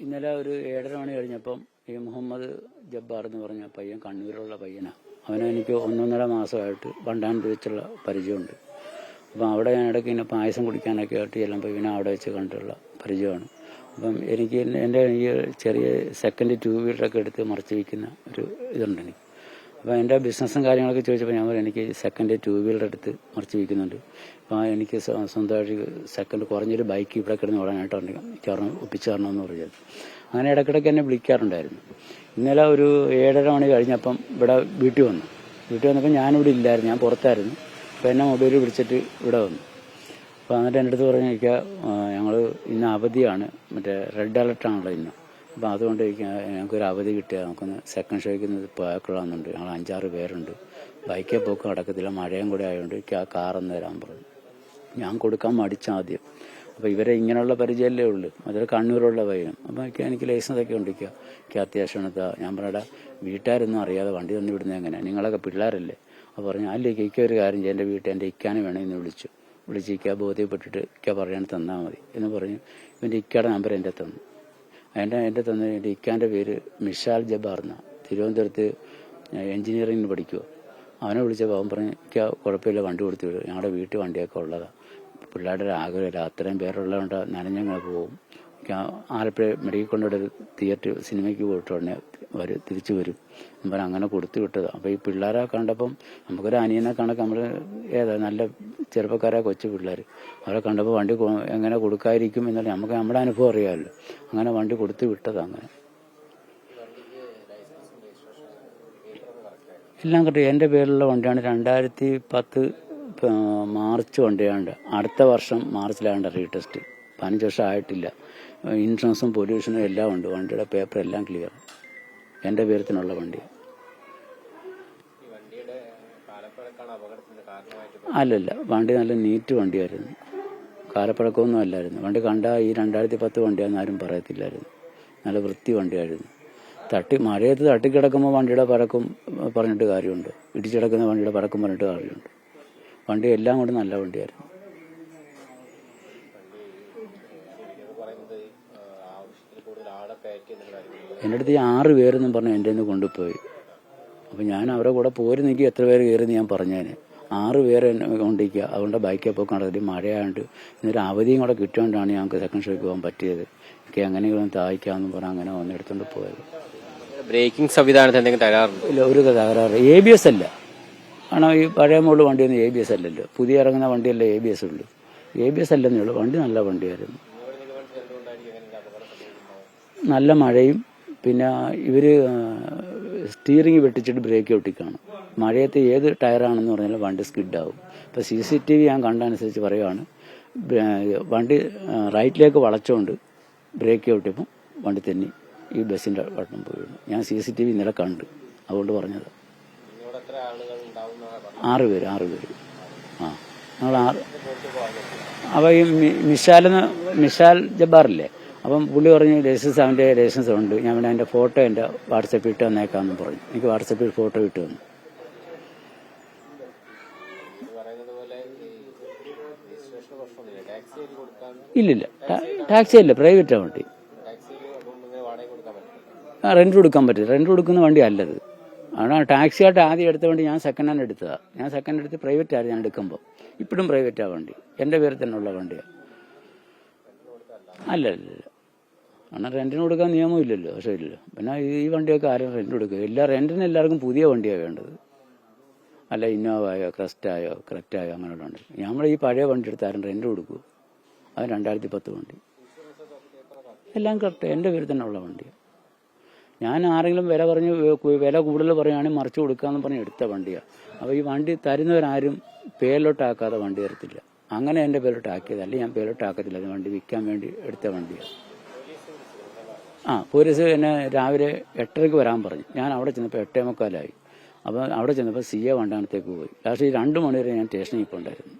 ഇന്നലെ ഒരു 7:30 മണി കഴിഞ്ഞപ്പം ഈ മുഹമ്മദ് ജബ്ബാർ എന്ന് പറഞ്ഞ പയ്യൻ, കണ്ണൂരുള്ള പയ്യനാണ്. അവനെനിക്ക് 1.5 മാസമായിട്ട് വണ്ടാനത്ത് വെച്ചുള്ള പരിചയമുണ്ട്. അപ്പം അവിടെ ഞാൻ ഇടയ്ക്ക് ഇങ്ങനെ പായസം കുടിക്കാനൊക്കെ ആയിട്ട് ചെല്ലുമ്പോൾ ഇവനെ അവിടെ വെച്ച് കണ്ടുള്ള പരിചയമാണ്. അപ്പം എനിക്ക് എൻ്റെ ഈ ചെറിയ സെക്കൻഡ് 2 വീലറൊക്കെ എടുത്ത് മറച്ച് വയ്ക്കുന്ന ഒരു ഇതുണ്ട് എനിക്ക്. അപ്പോൾ എൻ്റെ ബിസിനസ്സും കാര്യങ്ങളൊക്കെ ചോദിച്ചപ്പോൾ ഞാൻ പറയും എനിക്ക് സെക്കൻഡ് 2 വീലർ എടുത്ത് മറച്ച് വയ്ക്കുന്നുണ്ട്. അപ്പോൾ എനിക്ക് സ്വന്തമായിട്ട് സെക്കൻഡ് കുറഞ്ഞൊരു ബൈക്ക് ഇവിടെ കിടന്ന് ഓടാനായിട്ടുണ്ട്, കാരണം ഒപ്പിച്ച് തരണമെന്ന് പറഞ്ഞത്. അങ്ങനെ ഇടയ്ക്കിടയ്ക്ക് എന്നെ വിളിക്കാറുണ്ടായിരുന്നു. ഇന്നലെ ഒരു 7:30 മണി കഴിഞ്ഞപ്പം ഇവിടെ വീട്ടിൽ വന്നപ്പോൾ ഞാനിവിടെ ഇല്ലായിരുന്നു, ഞാൻ പുറത്തായിരുന്നു. അപ്പോൾ എന്നെ മൊബൈലിൽ വിളിച്ചിട്ട് ഇവിടെ വന്നു. അപ്പോൾ എന്നിട്ട് എൻ്റെ അടുത്ത് പറഞ്ഞിരിക്കുക, ഞങ്ങൾ ഇന്ന് അവധിയാണ്, മറ്റേ റെഡ് അലർട്ടാണല്ലോ ഇന്ന്. അപ്പോൾ അതുകൊണ്ട് ഞങ്ങൾക്കൊരു അവധി കിട്ടിയാൽ നമുക്കൊന്ന് സെക്കൻഡ് ഷോയ്ക്ക് പോയാക്കൊള്ളാമെന്നുണ്ട്. ഞങ്ങൾ 5-6 പേരുണ്ട്, ബൈക്കിൽ പോക്ക് നടക്കത്തില്ല, മഴയും കൂടെ ആയതുകൊണ്ട് എനിക്ക് ആ കാറൊന്ന് തരാൻ പറഞ്ഞു. ഞാൻ കൊടുക്കാൻ മടിച്ചാദ്യം. അപ്പോൾ ഇവരെ ഇങ്ങനെയുള്ള പരിചയമല്ലേ ഉള്ളൂ, അതൊരു കണ്ണൂരുള്ള പയ്യനും. അപ്പോൾ എനിക്ക് ലൈസൻസൊക്കെ ഉണ്ടിക്കുക, എനിക്ക് അത്യാവശ്യമാണ്. ഞാൻ പറയടാ, വീട്ടുകാരൊന്നും അറിയാതെ വണ്ടി തന്നു വിടുന്നത് എങ്ങനെയാണ്, നിങ്ങളൊക്കെ പിള്ളേരല്ലേ. അപ്പോൾ പറഞ്ഞു അല്ലേ ഒരു കാര്യം ചെയ്യാം, എൻ്റെ വീട്ടിൽ എൻ്റെ ഇക്കാനെ വേണമെന്ന് വിളിച്ച് ഇക്ക ബോധ്യപ്പെട്ടിട്ട് ഇക്ക പറയാൻ തന്നാൽ മതി എന്ന് പറഞ്ഞു. ഇവൻ്റെ ഇക്കയുടെ നമ്പർ എൻ്റെ തന്നു. എൻ്റെ തന്ന എൻ്റെ ഇക്കാൻ്റെ പേര് മിഷാൽ ജബ്ബാർ എന്നാണ്. തിരുവനന്തപുരത്ത് എഞ്ചിനീയറിംഗിന് പഠിക്കുമോ. അവനെ വിളിച്ചപ്പോൾ അവൻ പറഞ്ഞു ഇക്ക കുഴപ്പമില്ല, വണ്ടി കൊടുത്തു വിടും, ഞങ്ങളുടെ വീട്ടിൽ വണ്ടിയൊക്കെ ഉള്ളതാണ്, പിള്ളേരുടെ ഒരു ആഗ്രഹമില്ല, അത്രയും പേരുള്ളതുകൊണ്ട് നനഞ്ഞങ്ങൾ പോകും. ആലപ്പുഴ മെഡിക്കൽ കൊണ്ടൊരു തിയേറ്റർ സിനിമയ്ക്ക് പോയിട്ട് ഉടനെ തിരിച്ചു വരും എന്ന് പറഞ്ഞാൽ അങ്ങനെ കൊടുത്തു വിട്ടതാണ്. അപ്പോൾ ഈ പിള്ളേരെ കണ്ടപ്പം നമുക്കൊരു അനിയനെ കണക്ക് നമ്മൾ നല്ല ചെറുപ്പക്കാരായ കൊച്ചു പിള്ളേർ, അവരെ കണ്ടപ്പോൾ വണ്ടി എങ്ങനെ കൊടുക്കാതിരിക്കും എന്നുള്ള നമുക്ക് നമ്മുടെ അനുഭവം അറിയാമല്ലോ. അങ്ങനെ വണ്ടി കൊടുത്തു വിട്ടതാണ്. അങ്ങനെ എല്ലാം കിട്ടും. എൻ്റെ പേരിലുള്ള വണ്ടിയാണ്. 2010 മാർച്ച് വണ്ടിയാണ്ട്. അടുത്ത വർഷം മാർച്ചിലാണ്ട് റീടെസ്റ്റ്. 15 വർഷം ആയിട്ടില്ല. ഇൻഷുറൻസും പൊല്യൂഷനും എല്ലാം ഉണ്ട്. വണ്ടിയുടെ പേപ്പർ എല്ലാം ക്ലിയർ. എൻ്റെ പേരത്തിനുള്ള വണ്ടി. അല്ലല്ല, വണ്ടി നല്ല നീറ്റ് വണ്ടിയായിരുന്നു, കാലപ്പഴക്കമൊന്നും അല്ലായിരുന്നു. വണ്ടി കണ്ടാൽ ഈ 2010 വണ്ടിയാണെന്ന് ആരും പറയത്തില്ലായിരുന്നു. നല്ല വൃത്തി വണ്ടിയായിരുന്നു. മഴയത്ത് തട്ടിക്കിടക്കുമ്പോൾ വണ്ടിയുടെ പഴക്കം പറഞ്ഞിട്ട് കാര്യമുണ്ട്, ഇടിച്ചിടക്കുന്ന വണ്ടിയുടെ പഴക്കം പറഞ്ഞിട്ട് കാര്യമുണ്ട്. വണ്ടി എല്ലാം കൊണ്ട് നല്ല വണ്ടിയായിരുന്നു. എൻ്റെ അടുത്ത് ഈ 6 പേരെന്നും പറഞ്ഞ് എൻ്റെ നിന്ന് കൊണ്ടുപോയി. അപ്പം ഞാൻ അവരുടെ കൂടെ പോരുന്നെങ്കിൽ എത്ര പേര് കയറിയെന്ന് ഞാൻ പറഞ്ഞേനെ. 6 പേരെ എന്നെ കൊണ്ടിരിക്കുക. അതുകൊണ്ട് ബൈക്കിൽ പോയി നടത്തി മഴയായിട്ട് ഇന്നൊരു അവധിയും കൂടെ കിട്ടുകൊണ്ടാണ് ഞങ്ങൾക്ക് സെക്കൻഡ് ഷോയ്ക്ക് പോകാൻ പറ്റിയത്. എനിക്ക് എങ്ങനെയെങ്കിലും തായ്ക്കാമെന്ന് പറഞ്ഞാൽ അങ്ങനെ വന്ന് എടുത്തുകൊണ്ട് പോയത്. ബ്രേക്കിംഗ് സംവിധാനത്തിൽ എന്തെങ്കിലും തകരാറുണ്ടോ? ഇല്ല, ഒരു തകരാറ്. ABS അല്ല, കാരണം ഈ പഴയ മോഡൽ വണ്ടിയൊന്നും ABS അല്ലല്ലോ, പുതിയ ഇറങ്ങുന്ന വണ്ടിയല്ലേ ABS ഉള്ളൂ. ABS അല്ലെന്നേ ഉള്ളൂ. വണ്ടി നല്ല വണ്ടിയായിരുന്നു. നല്ല മഴയും പിന്നെ ഇവർ സ്റ്റീറിങ് വെട്ടിച്ചിട്ട് ബ്രേക്ക് ഒട്ടിക്കാണ്. മഴയത്ത് ഏത് ടയറാണെന്ന് പറഞ്ഞാലും വണ്ടി സ്കിഡാവും. ഇപ്പോൾ CCTV ഞാൻ കണ്ടനുസരിച്ച് പറയുകയാണ്, വണ്ടി റൈറ്റിലേക്ക് വളച്ചുകൊണ്ട് ബ്രേക്ക് ഒട്ടിയപ്പം വണ്ടി തന്നെ ഈ ബസ്സിൻ്റെ വട്ടം പോയി. ഞാൻ CCTV ഇന്നലെ കണ്ട്, അതുകൊണ്ട് പറഞ്ഞത്. 6 പേര്. ആ, ഞങ്ങൾ 6. അപ്പോൾ ഈ മിഷാൽ ജബ്ബാറില്ലേ, അപ്പം പുള്ളി പറഞ്ഞ് ലൈസൻസ്, അവൻ്റെ ലൈസൻസ് ഉണ്ട്, ഞാൻ വേണേൽ എൻ്റെ ഫോട്ടോ എൻ്റെ വാട്സപ്പിൽ ഇട്ട് തന്നേക്കാമെന്ന് പറഞ്ഞു. എനിക്ക് വാട്സപ്പിൽ ഫോട്ടോ ഇട്ട് തന്നു. ഇല്ലില്ല, ടാക്സി അല്ല, പ്രൈവറ്റാണ് വണ്ടി. റെന്റ് കൊടുക്കാൻ പറ്റും. റെന്റ് കൊടുക്കുന്ന വണ്ടി അല്ലത്. ആണ് ടാക്സിയായിട്ട് ആദ്യം എടുത്ത വണ്ടി ഞാൻ സെക്കൻഡ് ഹാൻഡ് എടുത്തതാണ്. ഞാൻ സെക്കൻഡ് എടുത്ത് പ്രൈവറ്റ് ആയിരുന്നു ഞാൻ എടുക്കുമ്പോൾ. ഇപ്പോഴും പ്രൈവറ്റാണ് വണ്ടി, എൻ്റെ പേരിൽ തന്നെയുള്ള വണ്ടിയാണ്. അല്ല, കാരണം റെന്റിന് കൊടുക്കാൻ നിയമമില്ലല്ലോ. പക്ഷേ ഇല്ലല്ലോ. പിന്നെ ഈ വണ്ടിയൊക്കെ ആരും റെന്റ് കൊടുക്കുക? റെന്റിന് എല്ലാവർക്കും പുതിയ വണ്ടിയാണ് വേണ്ടത്, അല്ല ഇന്നോവയോ ക്രെസ്റ്റായോ അങ്ങനെയുള്ള വണ്ടി. നമ്മൾ ഈ പഴയ വണ്ടി എടുത്ത് ആരും റെന്റ് കൊടുക്കുമോ? അത് 2010 വണ്ടി, എല്ലാം കറക്റ്റ് എൻ്റെ പേരിൽ തന്നെ ഉള്ള വണ്ടിയാണ്. ഞാൻ ആരെങ്കിലും വില കൂടുതൽ പറയുകയാണെങ്കിൽ മറിച്ച് കൊടുക്കാമെന്ന് പറഞ്ഞ് എടുത്ത വണ്ടിയാണ്. അപ്പോൾ ഈ വണ്ടി തരുന്നവരാരും പേരിലോട്ടാക്കാതെ വണ്ടി തരത്തില്ല. അങ്ങനെ എൻ്റെ പേരിലോട്ടാക്കിയത്, അല്ലെങ്കിൽ ഞാൻ പേരിലോട്ടാക്കത്തില്ല. അത് വണ്ടി വിൽക്കാൻ വേണ്ടി എടുത്ത വണ്ടിയാണ്. പോലീസ് എന്നെ രാവിലെ 8:30 വരാൻ പറഞ്ഞു. ഞാൻ അവിടെ ചെന്നപ്പോൾ 8:45. അപ്പോൾ അവിടെ ചെന്നപ്പോൾ CA വണ്ടാനത്തേക്ക് പോയി. ലാസ്റ്റ് ഈ 2 മണി വരെ ഞാൻ സ്റ്റേഷനിൽ ഇപ്പോൾ ഉണ്ടായിരുന്നു.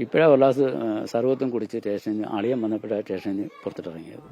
ഇപ്പോഴാണ് ഒരു ഗ്ലാസ് സർവത്തും കുടിച്ച് സ്റ്റേഷനിൽ നിന്ന് അളിയൻ വന്നപ്പോഴാണ് സ്റ്റേഷനിൽ പുറത്തിട്ടിറങ്ങിയത്.